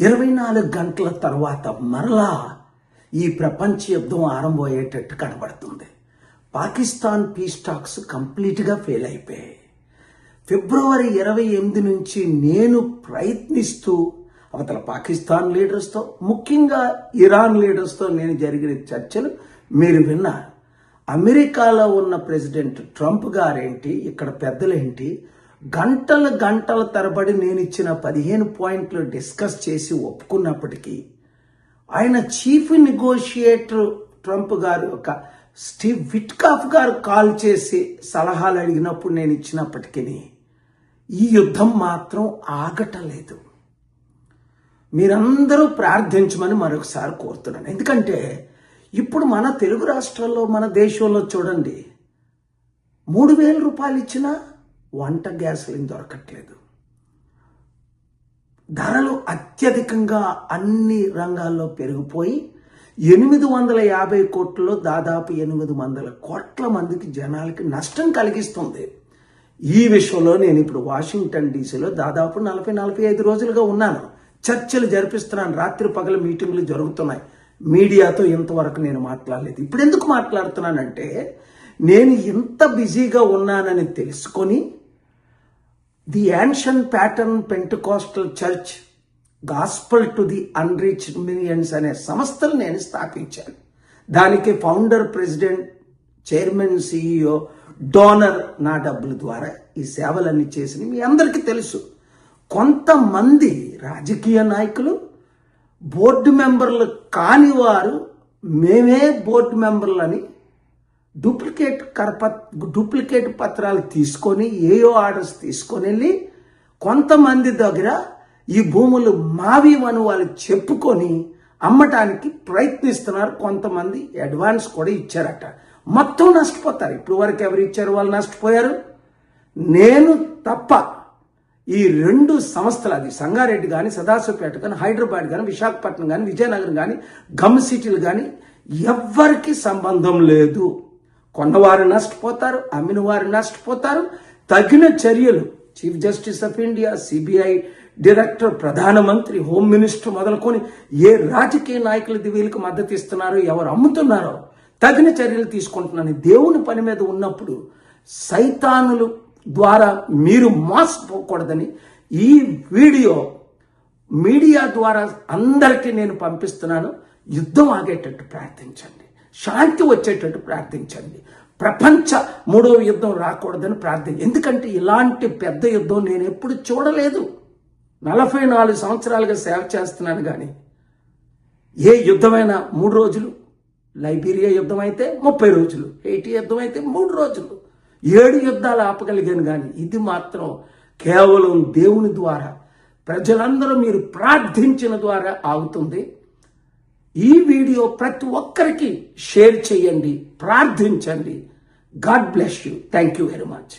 24 గంటల తర్వాత మరలా ఈ ప్రపంచ యుద్ధం ఆరంభమయ్యేటట్టు కనబడుతుంది. పాకిస్తాన్ పీస్ టాక్స్ కంప్లీట్గా ఫెయిల్ అయిపోయాయి. ఫిబ్రవరి 28 నుంచి నేను ప్రయత్నిస్తూ అవతల పాకిస్తాన్ లీడర్స్తో, ముఖ్యంగా ఇరాన్ లీడర్స్తో నేను జరిగిన చర్చలు మీరు విన్నారు. అమెరికాలో ఉన్న ప్రెసిడెంట్ ట్రంప్ గారేంటి, ఇక్కడ పెద్దలేంటి, గంటల తరబడి నేను ఇచ్చిన 15 పాయింట్లు డిస్కస్ చేసి ఒప్పుకున్నప్పటికీ ఆయన చీఫ్ నెగోషియేటర్ ట్రంప్ గారు ఒక స్టీవ్ విట్కాఫ్ గారు కాల్ చేసి సలహాలు అడిగినప్పుడు నేను ఇచ్చినప్పటికీ ఈ యుద్ధం మాత్రం ఆగటలేదు. మీరందరూ ప్రార్థించమని మరొకసారి కోరుతున్నాను. ఎందుకంటే ఇప్పుడు మన తెలుగు రాష్ట్రాల్లో, మన దేశంలో చూడండి, 3,000 రూపాయలు ఇచ్చినా వంట గ్యాసులు దొరకట్లేదు. ధరలు అత్యధికంగా అన్ని రంగాల్లో పెరిగిపోయి 850 కోట్లలో దాదాపు 800 కోట్ల మందికి జనాలకి నష్టం కలిగిస్తుంది. ఈ విషయంలో నేను ఇప్పుడు వాషింగ్టన్ డీసీలో దాదాపు 40-45 రోజులుగా ఉన్నాను. చర్చలు జరిపిస్తున్నాను. రాత్రి పగల మీటింగ్లు జరుగుతున్నాయి. మీడియాతో ఇంతవరకు నేను మాట్లాడలేదు. ఇప్పుడు ఎందుకు మాట్లాడుతున్నానంటే, నేను ఇంత బిజీగా ఉన్నానని తెలుసుకొని the ancient pattern Pentecostal church gospel to the unreached millions అనే సంస్థలు నేను స్థాపించాను. దానికి founder, president, chairman, CEO, donor నా డబ్బుల ద్వారా ఈ సేవలన్నీ చేసిన మీ అందరికీ తెలుసు. కొంతమంది రాజకీయ నాయకులు, బోర్డు మెంబర్లు కాని వారు మేమే బోర్డు మెంబర్లని డూప్లికేట్ పత్రాలు తీసుకొని, ఏయో ఆర్డర్స్ తీసుకొని వెళ్ళి కొంతమంది దగ్గర ఈ భూములు మావి అని వాళ్ళు చెప్పుకొని అమ్మటానికి ప్రయత్నిస్తున్నారు. కొంతమంది అడ్వాన్స్ కూడా ఇచ్చారట. మొత్తం నష్టపోతారు. ఇప్పుడు వరకు ఎవరు ఇచ్చారు వాళ్ళు నష్టపోయారు. నేను తప్ప ఈ 2 సంస్థలు, అది సంగారెడ్డి కానీ, సదాశివపేట కానీ, హైదరాబాద్ కానీ, విశాఖపట్నం కానీ, విజయనగరం కానీ, గమ్ సిటీలు కానీ ఎవ్వరికి సంబంధం లేదు. కొన్నవారు నష్టపోతారు, అమ్మిన వారు నష్టపోతారు. తగిన చర్యలు chief justice of India, CBI director, ప్రధానమంత్రి, హోమ్ మినిస్టర్ మొదలుకొని ఏ రాజకీయ నాయకులు వీళ్ళకి మద్దతు ఇస్తున్నారో, ఎవరు అమ్ముతున్నారో తగిన చర్యలు తీసుకుంటున్నాను. దేవుని పని మీద ఉన్నప్పుడు సైతానులు ద్వారా మీరు మోసపోకూడదని ఈ వీడియో మీడియా ద్వారా అందరికీ నేను పంపిస్తున్నాను. యుద్ధం ఆగేటట్టు ప్రార్థించండి, శాంతి వచ్చేటట్టు ప్రార్థించండి, ప్రపంచ 3వ యుద్ధం రాకూడదని ప్రార్థించండి. ఎందుకంటే ఇలాంటి పెద్ద యుద్ధం నేను ఎప్పుడు చూడలేదు. 44 సంవత్సరాలుగా సేవ చేస్తున్నాను. కానీ ఏ యుద్ధమైనా 3 రోజులు, లైబీరియా యుద్ధం అయితే 30 రోజులు, హైటీ యుద్ధం అయితే 3 రోజులు, 7 యుద్ధాలు ఆపగలిగాను. కానీ ఇది మాత్రం కేవలం దేవుని ద్వారా, ప్రజలందరూ మీరు ప్రార్థించిన ద్వారా ఆగుతుంది. ఈ వీడియో ప్రతి ఒక్కరికి షేర్ చేయండి, ప్రార్థించండి. God bless you. Thank you very much.